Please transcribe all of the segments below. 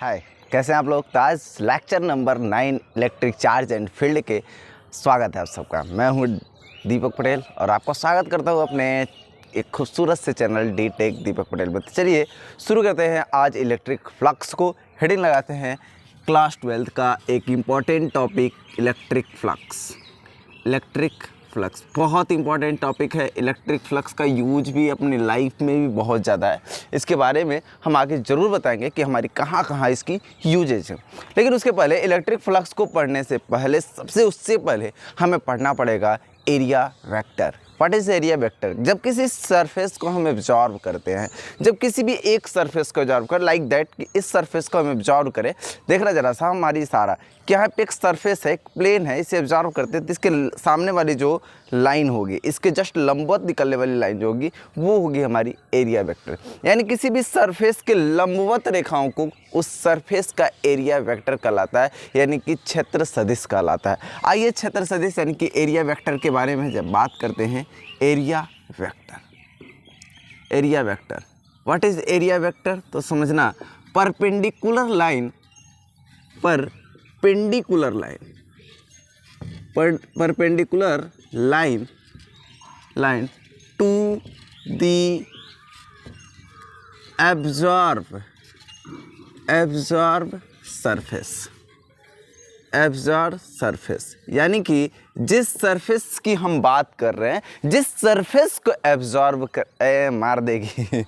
हाय, कैसे हैं आप लोग। तो आज lecture number 9 electric charge and field के स्वागत है आप सबका। मैं हूं दीपक पटेल और आपका स्वागत करता हूं अपने एक खूबसूरत से channel D take Deepak Patel में। तो चलिए शुरू करते हैं आज इलेक्ट्रिक फ्लक्स को। हेडिंग लगाते हैं क्लास 12 का एक important topic electric flux. Electric flux बहुत इंपॉर्टेंट टॉपिक है। इलेक्ट्रिक फ्लक्स का यूज भी अपनी लाइफ में भी बहुत ज़्यादा है। इसके बारे में हम आगे ज़रूर बताएंगे कि हमारी कहाँ कहाँ इसकी यूजेज है। लेकिन उसके पहले इलेक्ट्रिक फ्लक्स को पढ़ने से पहले उससे पहले हमें पढ़ना पड़ेगा area vector. What is area vector? जब किसी सरफेस को हम एब्जॉर्व करते हैं, जब किसी भी एक सरफेस को एब्जॉर्व कर लाइक दैट कि इस सरफेस को हम एब्जॉर्व करें, देखना जरा सा हमारी सारा कि यहाँ पे एक सरफेस है, एक प्लेन है, इसे एब्जॉर्व करते हैं तो इसके सामने वाली जो लाइन होगी, इसके जस्ट लंबवत निकलने वाली लाइन जो होगी वो होगी हमारी एरिया वेक्टर। यानी किसी भी सरफेस के लंबवत रेखाओं को उस सरफेस का एरिया वेक्टर कहलाता है, यानी कि क्षेत्र सदिश कहलाता है। आइए क्षेत्र सदिश यानी कि एरिया वेक्टर के बारे में जब बात करते हैं, area vector. Area vector what is area vector? तो समझना perpendicular line to the absorb surface, यानी कि जिस सरफेस की हम बात कर रहे हैं, जिस सरफेस को एब्जॉर्ब कर मार देगी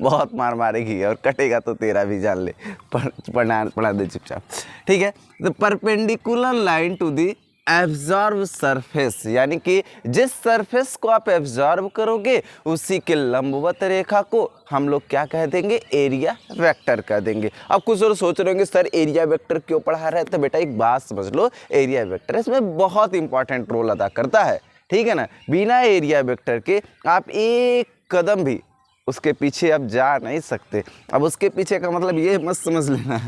बहुत मार मारेगी और कटेगा तो तेरा भी जान ले। पढ़ा दे चुपचाप, ठीक है। तो perpendicular line to the absorb surface, यानी कि जिस सरफेस को आप एब्जॉर्ब करोगे उसी के लंबवत रेखा को हम लोग क्या कह देंगे? एरिया वेक्टर कह देंगे। अब कुछ लोग सोच रहे होंगे सर एरिया वेक्टर क्यों पढ़ा रहे हैं? तो बेटा एक बात समझ लो, एरिया वेक्टर इसमें बहुत इंपॉर्टेंट रोल अदा करता है, ठीक है ना। बिना एरिया वेक्टर के आप एक कदम भी उसके पीछे अब जा नहीं सकते। अब उसके पीछे का मतलब ये मत समझ लेना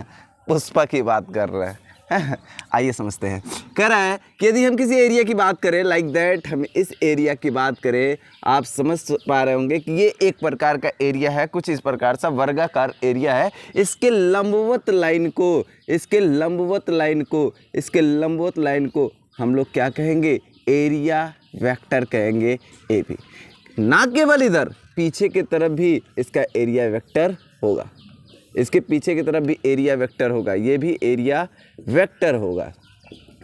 पुष्पा की बात कर रहे हैं। आइए समझते हैं। कह रहा है कि यदि हम किसी एरिया की बात करें लाइक दैट, हम इस एरिया की बात करें, आप समझ पा रहे होंगे कि ये एक प्रकार का एरिया है, कुछ इस प्रकार सा वर्गाकार एरिया है। इसके लंबवत लाइन को हम लोग क्या कहेंगे? एरिया वेक्टर कहेंगे। ए भी ना केवल इधर, पीछे की तरफ भी इसका एरिया वेक्टर होगा, इसके पीछे की तरफ भी एरिया वेक्टर होगा, ये भी एरिया वेक्टर होगा।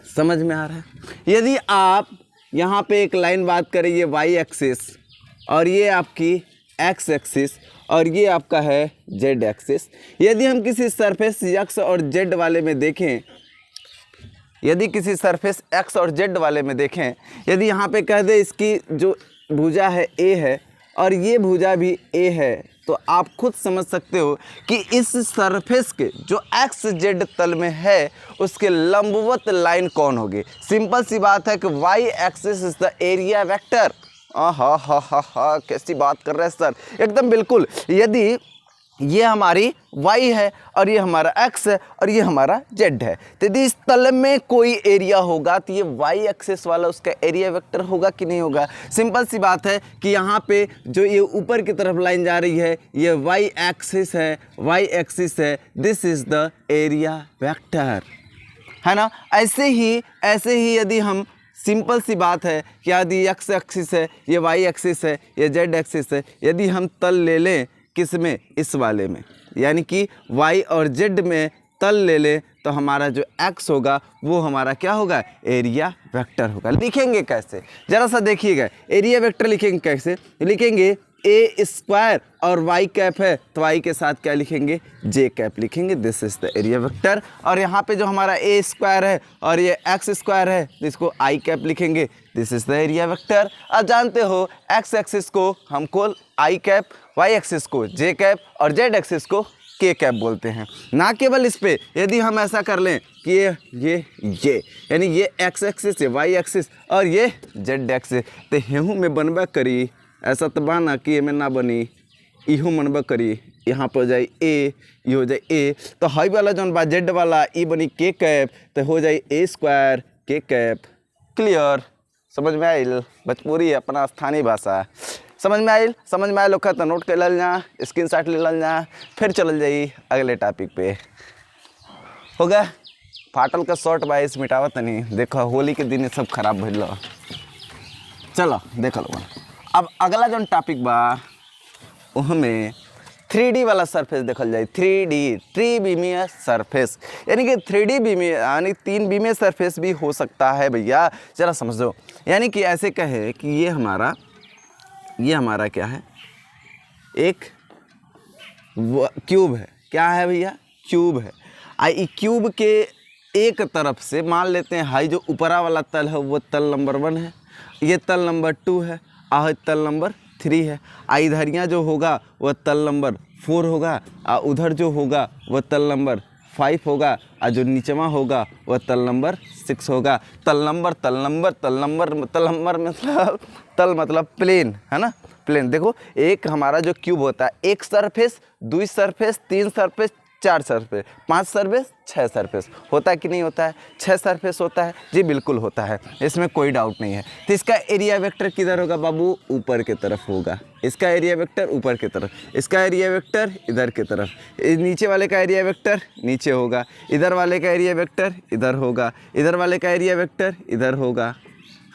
समझ में आ रहा है? यदि आप यहाँ पे एक लाइन बात करें, ये वाई एक्सिस और ये आपकी एक्स एक्सिस और ये आपका है जेड एक्सिस। यदि हम किसी सरफेस एक्स और जेड वाले में देखें, यदि यहाँ पे कह दे इसकी जो भुजा है ए है और ये भुजा भी ए है, तो आप खुद समझ सकते हो कि इस सरफेस के जो एक्स जेड तल में है उसके लंबवत लाइन कौन होगी? सिंपल सी बात है कि y axis is the area vector. हा कैसी बात कर रहे हैं सर, एकदम बिल्कुल। यदि ये हमारी y है और ये हमारा x है और ये हमारा z है, तो यदि इस तल में कोई एरिया होगा तो ये y एक्सिस वाला उसका एरिया वेक्टर होगा कि नहीं होगा? सिंपल सी बात है कि यहाँ पे जो ये ऊपर की तरफ लाइन जा रही है ये y एक्सिस है, this is the area vector, है ना। ऐसे ही यदि हम सिंपल सी बात है कि यदि x एक्सिस है, ये y एक्सिस है, ये z एक्सिस है, यदि हम तल ले लें किस में? इस वाले में, यानी कि y और z में तल ले लें तो हमारा जो x होगा वो हमारा क्या होगा? एरिया वेक्टर होगा। लिखेंगे कैसे जरा सा देखिएगा। एरिया वेक्टर लिखेंगे कैसे? लिखेंगे a स्क्वायर और y कैप है तो y के साथ क्या लिखेंगे? j कैप लिखेंगे। This is the area vector. और यहाँ पे जो हमारा a स्क्वायर है और ये x स्क्वायर है तो इसको i कैप लिखेंगे। This is the area vector. अब जानते हो x एक्सिस को हमको i कैप, y एक्सिस को j कैप और z एक्सिस को k कैप बोलते हैं। ना केवल इस पे, यदि हम ऐसा कर लें कि ये यानी ये x एक्सिस है, y एक्सिस और ये z एक्सिस, तो हेहू में बनबा करी, ऐसा तो बाना कि ये में ना बनी, इहो मनबा करी, यहाँ पर हो जाए ए, ये हो जाए ए, तो हाई वाला जौन बा जेड वाला ई बनी के कैप, तो हो जाए ए स्क्वायर के कैप। क्लियर? समझ में आइल? भोजपुरी अपना स्थानीय भाषा समझ में आइल लोग तो नोट कर लल जा, स्क्रीनशॉट ले लल जा, फिर चल जाई अगले टॉपिक पे। हो गया फाटल का शॉर्ट बाइस मिटावत नहीं, देखो होली के दिन सब खराब भइल। चलो देख लो। अब अगला जो टॉपिक बा उसमें 3D वाला सरफेस देखल जाए। 3D त्रिविमीय सरफेस, यानी कि 3D बीमीय यानी 3 बीमीय सरफेस भी हो सकता है भैया, जरा समझो। यानी कि ऐसे कहे कि ये हमारा क्या है, एक क्यूब है। क्या है भैया? क्यूब है। आई क्यूब के एक तरफ से मान लेते हैं हाई जो ऊपरा वाला तल है वो तल नंबर 1 है, ये तल नंबर 2 है, आह तल नंबर 3 है। इधरिया जो होगा वह तल नंबर 4 होगा, और उधर जो होगा वह तल नंबर 5 होगा, और जो नीचवा होगा वह तल नंबर 6 होगा। तल नंबर मतलब प्लेन है ना, प्लेन। देखो एक हमारा जो क्यूब होता है, एक surface, 2 surface, 3 surface, 4 surface, 5 surface, 6 surface होता है कि नहीं होता है? 6 सरफेस होता है जी, बिल्कुल होता है, इसमें कोई डाउट नहीं है। तो इसका एरिया वेक्टर किधर होगा बाबू? ऊपर की तरफ होगा। इसका एरिया वेक्टर ऊपर की तरफ, इसका एरिया वेक्टर इधर की तरफ, नीचे वाले का एरिया वेक्टर नीचे होगा, इधर वाले का एरिया वेक्टर इधर होगा, इधर वाले का एरिया वेक्टर इधर होगा,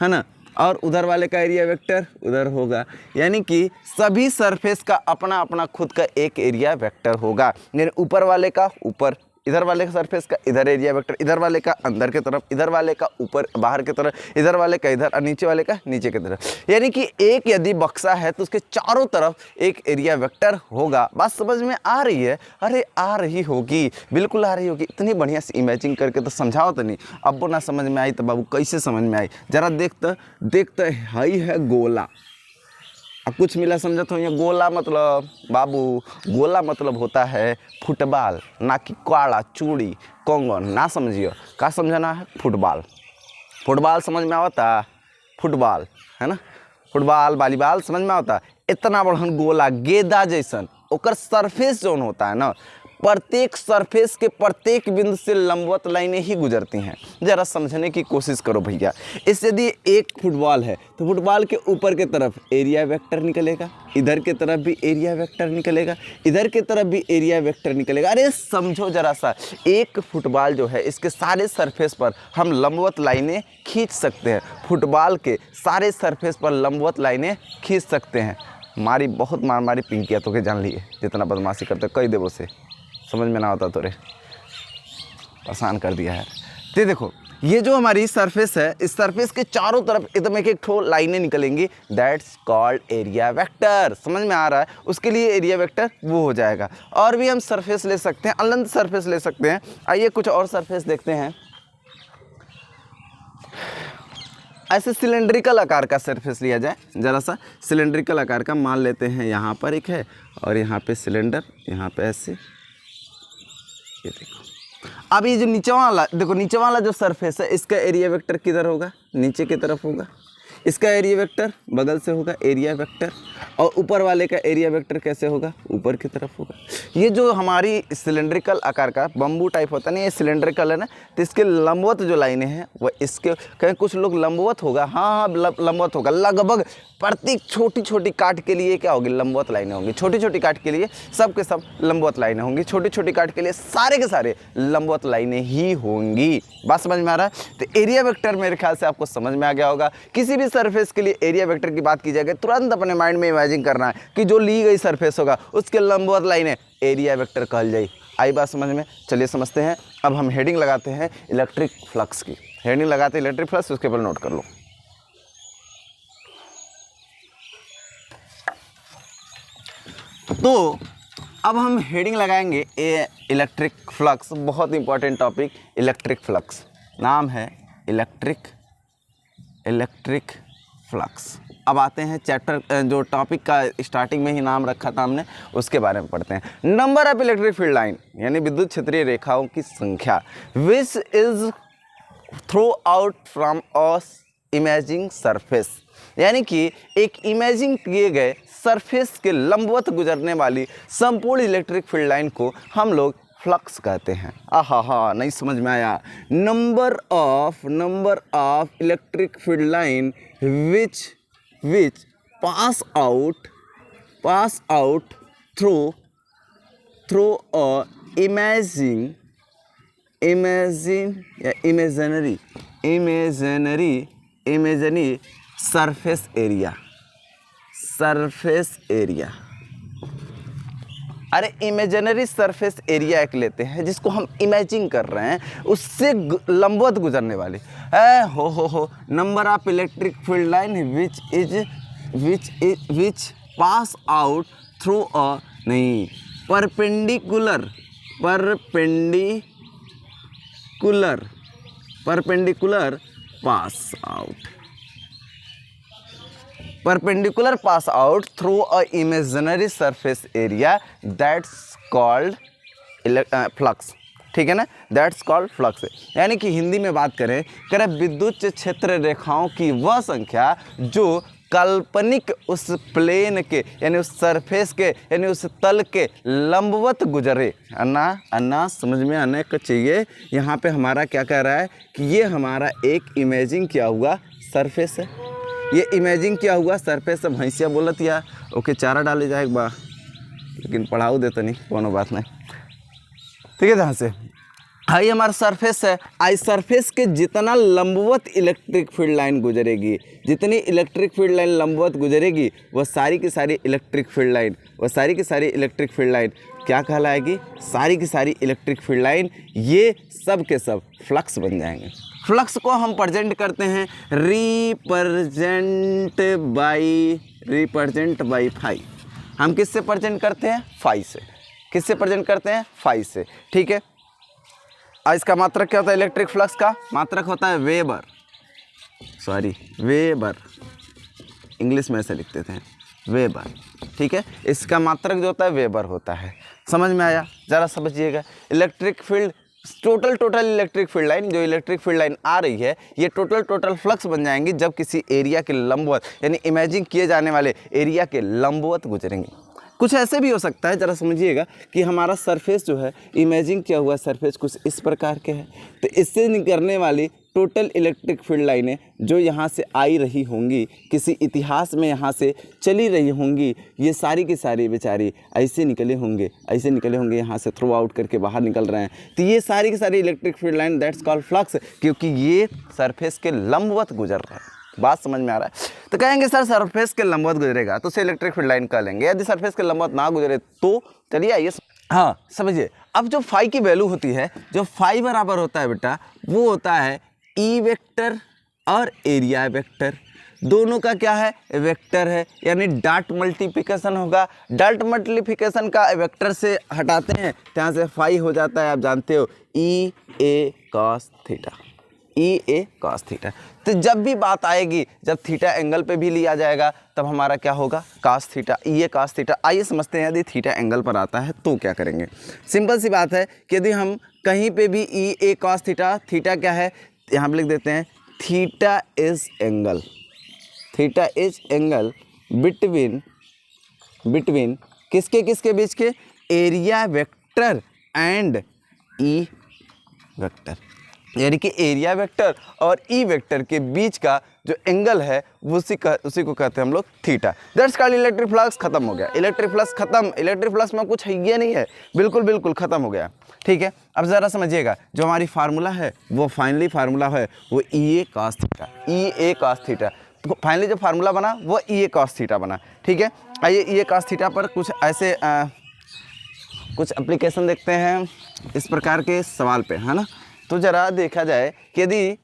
है ना, और उधर वाले का एरिया वेक्टर उधर होगा। यानी कि सभी सरफेस का अपना अपना खुद का एक एरिया वेक्टर होगा। यानी ऊपर वाले का ऊपर, इधर वाले का सरफेस का इधर एरिया वेक्टर, इधर वाले का अंदर की तरफ, इधर वाले का ऊपर बाहर की तरफ, इधर वाले का इधर, और नीचे वाले का नीचे की तरफ। यानी कि एक यदि बक्सा है तो उसके चारों तरफ एक एरिया वेक्टर होगा। बात समझ में आ रही है? अरे आ रही होगी, बिल्कुल आ रही होगी। इतनी बढ़िया से इमेजिंग करके तो समझाओ तो नहीं। अब वो ना समझ में आई तो बाबू कैसे समझ में आई? जरा देखते हाई है गोला, अब कुछ मिला समझत हो? ये गोला मतलब बाबू, गोला मतलब होता है फुटबॉल, ना कि काड़ा चूड़ी कंगन, ना समझियो। का समझना है? फुटबॉल। फुटबॉल समझ में आवता? फुटबॉल है ना, फुटबॉल वॉलीबॉल समझ में आवता। इतना बड़हन गोला गेंदा जैसन ओकर सरफेस जोन होता है ना, प्रत्येक सरफेस के प्रत्येक बिंदु से लंबवत लाइनें ही गुजरती हैं। जरा समझने की कोशिश करो भैया। इस यदि एक फुटबॉल है तो फुटबॉल के ऊपर के तरफ एरिया वेक्टर निकलेगा, इधर के तरफ भी एरिया वेक्टर निकलेगा, इधर के तरफ भी एरिया वेक्टर निकलेगा। अरे समझो जरा सा, एक फुटबॉल जो है इसके सारे सरफेस पर हम लंबवत लाइनें खींच सकते हैं। फुटबॉल के सारे सरफेस पर लंबवत लाइनें खींच सकते हैं। मारी बहुत मारी पिंकिया तो के जान लिए, जितना बदमाशी करते कई देवों से समझ में ना होता तो रे आसान कर दिया है। तो देखो ये जो हमारी सरफेस है, इस सरफेस के चारों तरफ एकदम एक ठो लाइनें निकलेंगी, दैट्स कॉल्ड एरिया वेक्टर। समझ में आ रहा है? उसके लिए एरिया वेक्टर वो हो जाएगा। और भी हम सरफेस ले सकते हैं, अनंत सरफेस ले सकते हैं। आइए कुछ और सरफेस देखते हैं। ऐसे सिलेंड्रिकल आकार का सरफेस लिया जाए, जरा सा सिलेंड्रिकल आकार का मान लेते हैं। यहाँ पर एक है और यहाँ पे सिलेंडर, यहाँ पे ऐसे, ये देखो। अब ये जो नीचे वाला देखो, नीचे वाला जो सरफेस है इसका एरिया वेक्टर किधर होगा? नीचे की तरफ होगा। इसका एरिया वेक्टर बगल से होगा एरिया वेक्टर, और ऊपर वाले का एरिया वेक्टर कैसे होगा? ऊपर की तरफ होगा। ये जो हमारी सिलेंड्रिकल आकार का बम्बू टाइप होता है ना, ये सिलेंड्रिकल है ना, तो इसके लंबवत जो लाइनें हैं वह इसके, कहीं कुछ लोग लंबवत होगा, हाँ लंबवत होगा। लगभग प्रत्येक छोटी छोटी काट के लिए क्या होगी? लंबवत लाइनें होंगी। छोटी छोटी काट के लिए सब के सब लंबवत लाइनें होंगी, छोटी छोटी काट के लिए सारे के सारे लंबवत लाइनें ही होंगी। बात समझ में आ रहा है? तो एरिया वेक्टर मेरे ख्याल से आपको समझ में आ गया होगा। किसी भी सरफेस के लिए एरिया वेक्टर की बात की जाएगी, तुरंत अपने माइंड में इमेजिन करना है कि जो ली गई सरफेस होगा उसके लंबवत लाइनें एरिया वेक्टर कहल जाए। आई बात समझ में? चलिए समझते हैं। अब हम हेडिंग लगाते हैं इलेक्ट्रिक फ्लक्स की। हेडिंग लगाते हैं इलेक्ट्रिक फ्लक्स, उसके ऊपर नोट कर लो। तो अब हम हेडिंग लगाएंगे इलेक्ट्रिक फ्लक्स। बहुत इंपॉर्टेंट टॉपिक इलेक्ट्रिक फ्लक्स, नाम है इलेक्ट्रिक फ्लक्स। अब आते हैं चैप्टर, जो टॉपिक का स्टार्टिंग में ही नाम रखा था हमने, उसके बारे में पढ़ते हैं। Number of electric field line यानी विद्युत क्षेत्रीय रेखाओं की संख्या, which is through out from a imaging surface, यानी कि एक इमेजिंग किए गए सरफेस के लंबवत गुजरने वाली संपूर्ण इलेक्ट्रिक फील्ड लाइन को हम लोग फ्लक्स कहते हैं। आहा, नहीं समझ में आया? Number of electric field line which pass out through a imagine या इमेजनरी सरफेस एरिया। अरे इमेजिनरी सरफेस एरिया एक लेते हैं जिसको हम इमेजिन कर रहे हैं, उससे लंबवत गुजरने वाले हो number of electric field line which pass out through a नहीं perpendicular pass out through a imaginary surface area that's called flux. ठीक है ना, दैट्स कॉल्ड फ्लक्स। यानी कि हिंदी में बात करें विद्युत क्षेत्र रेखाओं की वह संख्या जो काल्पनिक उस प्लेन के यानी उस सरफेस के यानी उस तल के लंबवत गुजरे। अन्ना समझ में आने को चाहिए। यहाँ पे हमारा क्या कह रहा है कि ये हमारा एक इमेजिन किया हुआ सरफेस है, ये इमेजिन किया हुआ सरफेस है। भैंसिया बोलत या ओके चारा डाले जाए एक बार, लेकिन पढ़ाऊ देता नहीं, कोनो बात नहीं। ठीक है, जहाँ से हाई हमारा सरफेस है, आई सरफेस के जितना लंबवत इलेक्ट्रिक फील्ड लाइन गुजरेगी, जितनी इलेक्ट्रिक फील्ड लाइन लंबवत गुजरेगी वह सारी की सारी इलेक्ट्रिक फील्ड लाइन क्या कहलाएगी? सारी की सारी इलेक्ट्रिक फील्ड लाइन ये सब के सब फ्लक्स बन जाएंगे। फ्लक्स को हम प्रेजेंट करते हैं रिप्रेजेंट बाई फाई। हम किससे प्रेजेंट करते हैं? फाई से। किससे प्रेजेंट करते हैं? फाई से। ठीक है, इसका मात्रक क्या होता है? इलेक्ट्रिक फ्लक्स का मात्रक होता है वेबर, इंग्लिश में ऐसे लिखते थे वेबर। ठीक है, इसका मात्रक जो होता है वेबर होता है। समझ में आया? ज़रा समझिएगा। Electric field total electric field line, जो इलेक्ट्रिक फील्ड लाइन आ रही है ये टोटल फ्लक्स बन जाएंगी जब किसी एरिया के लंबवत यानी इमेजिन किए जाने वाले एरिया के लंबवत गुजरेंगे। कुछ ऐसे भी हो सकता है, ज़रा समझिएगा कि हमारा सरफेस जो है इमेजिन किया हुआ सरफेस कुछ इस प्रकार के है, तो इससे निकलने वाली टोटल इलेक्ट्रिक फील्ड लाइनें जो यहाँ से आई रही होंगी, किसी इतिहास में यहाँ से चली रही होंगी, ये सारी की सारी बेचारी ऐसे निकले होंगे यहाँ से थ्रू आउट करके बाहर निकल रहे हैं। तो ये सारी की सारी electric field line that's called flux, क्योंकि ये सरफेस के लंबवत गुजर रहा है। बात समझ में आ रहा है? तो कहेंगे सर सरफेस के लंबवत गुजरेगा तो उसे इलेक्ट्रिक फील्ड लाइन कह लेंगे। यदि सरफेस के लंबवत ना गुजरे तो चलिए आइए हाँ समझिए। अब जो फाई की वैल्यू होती है, जो फाई बराबर होता है बेटा, वो होता है ई वेक्टर और एरिया वेक्टर। दोनों का क्या है? वेक्टर है, यानी डॉट मल्टीप्लिकेशन होगा। डॉट मल्टीप्लिकेशन का वेक्टर से हटाते हैं तो यहाँ से फाई हो जाता है, आप जानते हो, ई ए कॉस थीटा। तो जब भी बात आएगी, जब थीटा एंगल पे भी लिया जाएगा तब हमारा क्या होगा? कॉस थीटा, ई ए कॉस थीटा। आइए समझते हैं यदि थीटा एंगल पर आता है तो क्या करेंगे। सिंपल सी बात है कि यदि हम कहीं पे भी ई ए कॉस थीटा, थीटा क्या है यहाँ पे लिख देते हैं, थीटा इज एंगल बिटवीन किसके बीच के? Area vector and E vector. यानी कि एरिया वेक्टर और ई वेक्टर के बीच का जो एंगल है उसी को कहते हैं हम लोग theta. That's called electric flux. खत्म हो गया, इलेक्ट्रिक फ्लक्स खत्म। इलेक्ट्रिक फ्लक्स में कुछ है ये नहीं है, बिल्कुल खत्म हो गया। ठीक है, अब ज़रा समझिएगा, जो हमारी फार्मूला है वो फाइनली फार्मूला है वो ई ए कॉस थीटा। तो फाइनली जो फार्मूला बना वो ई ए कॉस थीटा बना। ठीक है, आइए ई ए कॉस थीटा पर कुछ ऐसे कुछ एप्लीकेशन देखते हैं इस प्रकार के सवाल पे, है ना। तो ज़रा देखा जाए कि यदि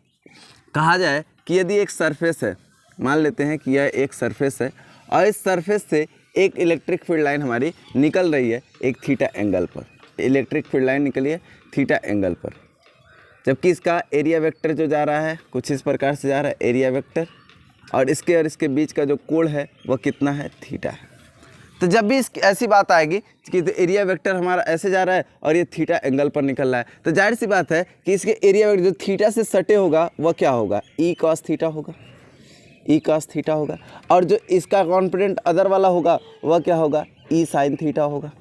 कहा जाए कि यदि एक सरफेस है, मान लेते हैं कि यह एक सरफेस है और इस सरफेस से एक इलेक्ट्रिक फील्ड लाइन हमारी निकल रही है एक थीटा एंगल पर। इलेक्ट्रिक फील्ड लाइन निकली है थीटा एंगल पर, जबकि इसका एरिया वेक्टर जो जा रहा है कुछ इस प्रकार से जा रहा है, एरिया वेक्टर, और इसके बीच का जो कोण है वह कितना है? थीटा है। तो जब भी ऐसी बात आएगी कि तो एरिया वेक्टर हमारा ऐसे जा रहा है और ये थीटा एंगल पर निकल रहा है, तो जाहिर सी बात है कि इसके एरिया वेक्टर जो थीटा से सटे होगा वह क्या होगा? ई कॉस थीटा होगा। और जो इसका कॉम्पोनेंट अदर वाला होगा वह क्या होगा? ई साइन थीटा होगा।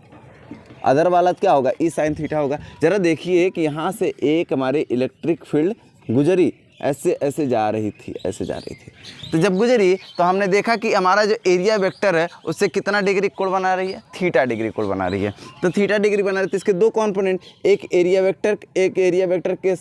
अदर वाला क्या होगा? ई साइन थीटा होगा। ज़रा देखिए कि यहाँ से एक हमारी इलेक्ट्रिक फील्ड गुजरी ऐसे ऐसे जा रही थी, ऐसे जा रही थी। तो जब गुजरी तो हमने देखा कि हमारा जो एरिया वेक्टर है उससे कितना डिग्री कोण बना रही है, थीटा डिग्री कोण बना रही है। तो थीटा डिग्री बना रही थी। इसके दो कंपोनेंट, एक एरिया वेक्टर के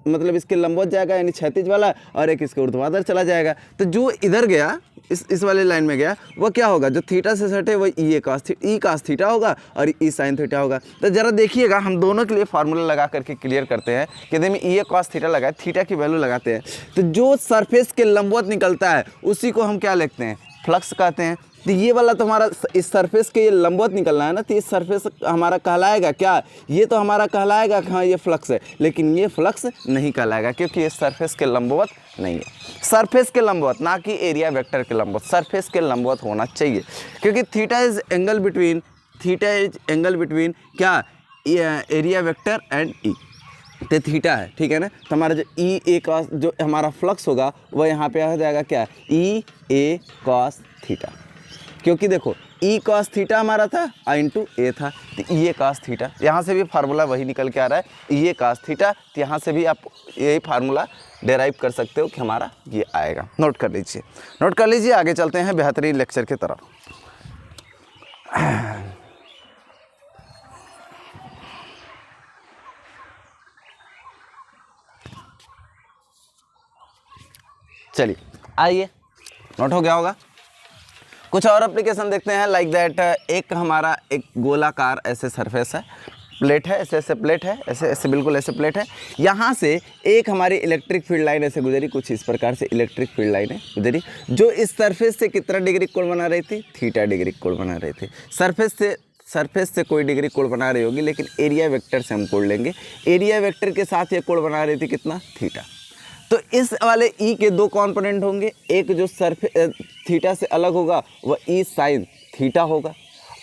मतलब इसके लंबवत जाएगा यानी क्षैतिज वाला, और एक इसके ऊर्ध्वाधर चला जाएगा। तो जो इधर गया इस वाले लाइन में गया वह क्या होगा, जो थीटा से सटे वह ई कास थीटा होगा और ई साइन थीटा होगा। तो ज़रा देखिएगा, हम दोनों के लिए फार्मूला लगा करके क्लियर करते हैं कि यदि में ई कास थीटा लगाए, थीटा की वैल्यू लगाते हैं, तो जो सरफेस के लंबवत निकलता है उसी को हम क्या लिखते हैं, फ्लक्स कहते हैं। तो ये वाला तो हमारा इस सरफेस के ये लंबवत निकलना है ना, तो ये सरफेस हमारा कहलाएगा क्या, ये तो हमारा कहलाएगा कि हाँ ये फ्लक्स है, लेकिन ये फ्लक्स नहीं कहलाएगा क्योंकि ये सरफेस के लंबवत नहीं है। सरफेस के लंबवत, ना कि एरिया वेक्टर के लंबवत, सरफेस के लंबवत होना चाहिए, क्योंकि थीटा इज एंगल बिटवीन क्या, एरिया वेक्टर एंड ई। तो थीटा है, ठीक है ना। तो हमारा जो ई ए कॉस, जो हमारा फ्लक्स होगा वह यहाँ पे आ जाएगा क्या, ई ए कॉस थीटा, क्योंकि देखो ई कॉस थीटा हमारा था इंटू ए था, तो ई ए कॉस थीटा, यहाँ से भी फार्मूला वही निकल के आ रहा है, ई ए कॉस थीटा। तो यहाँ से भी आप यही फार्मूला डेराइव कर सकते हो कि हमारा ये आएगा। नोट कर लीजिए, आगे चलते हैं बेहतरीन लेक्चर की तरफ। चलिए आइए, नोट हो गया होगा। कुछ और एप्लीकेशन देखते हैं, लाइक दैट एक हमारा एक गोलाकार ऐसे सरफेस है, प्लेट है, ऐसे ऐसे प्लेट है, ऐसे ऐसे बिल्कुल ऐसे प्लेट है। यहाँ से एक हमारी इलेक्ट्रिक फील्ड लाइन ऐसे गुजरी, कुछ इस प्रकार से इलेक्ट्रिक फील्ड लाइन है गुजरी, जो इस सरफेस से कितना डिग्री कोण बना रही थी, थीटा डिग्री कोण बना रही थी। सरफेस से कोई डिग्री कोण बना रही होगी, लेकिन एरिया वेक्टर से हम कोण लेंगे, एरिया वेक्टर के साथ ये कोण बना रही थी कितना, थीटा। तो इस वाले ई के दो कंपोनेंट होंगे, एक जो थीटा से अलग होगा वह ई साइन थीटा होगा,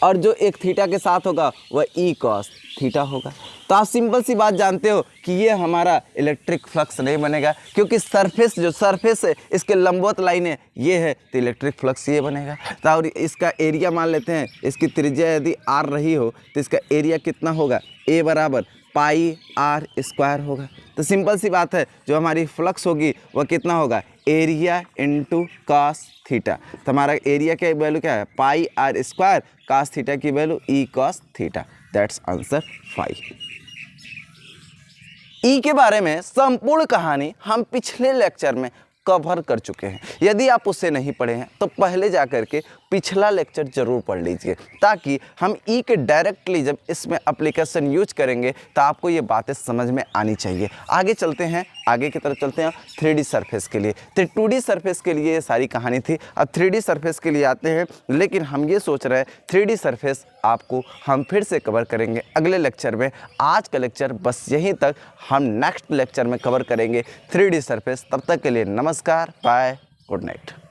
और जो एक थीटा के साथ होगा वह ई कॉस थीटा होगा। तो आप सिंपल सी बात जानते हो कि ये हमारा इलेक्ट्रिक फ्लक्स नहीं बनेगा, क्योंकि सरफेस है इसके लंबवत लाइनें ये है, तो इलेक्ट्रिक फ्लक्स ये बनेगा। तो और इसका एरिया मान लेते हैं, इसकी त्रिज्या यदि आर रही हो तो इसका एरिया कितना होगा, ए बराबर पाई आर स्क्वायर होगा। तो सिंपल सी बात है, जो हमारी फ्लक्स होगी वह कितना होगा, एरिया इंटू कॉस थीटा। तो हमारा एरिया की वैल्यू क्या है, पाई आर स्क्वायर, कॉस थीटा की value E cos theta. That's answer 5। ई के बारे में संपूर्ण कहानी हम पिछले लेक्चर में कवर कर चुके हैं। यदि आप उससे नहीं पढ़े हैं तो पहले जा कर के पिछला लेक्चर जरूर पढ़ लीजिए, ताकि हम ई के डायरेक्टली जब इसमें एप्लीकेशन यूज करेंगे तो आपको ये बातें समझ में आनी चाहिए। आगे चलते हैं, आगे की तरफ चलते हैं 3D सरफेस के लिए। तो 2D सरफेस के लिए ये सारी कहानी थी, अब 3D सरफेस के लिए आते हैं। लेकिन हम ये सोच रहे हैं 3D सरफेस आपको हम फिर से कवर करेंगे अगले लेक्चर में। आज का लेक्चर बस यहीं तक, हम नेक्स्ट लेक्चर में कवर करेंगे 3D सरफेस। तब तक के लिए नमस्कार, बाय, गुड नाइट।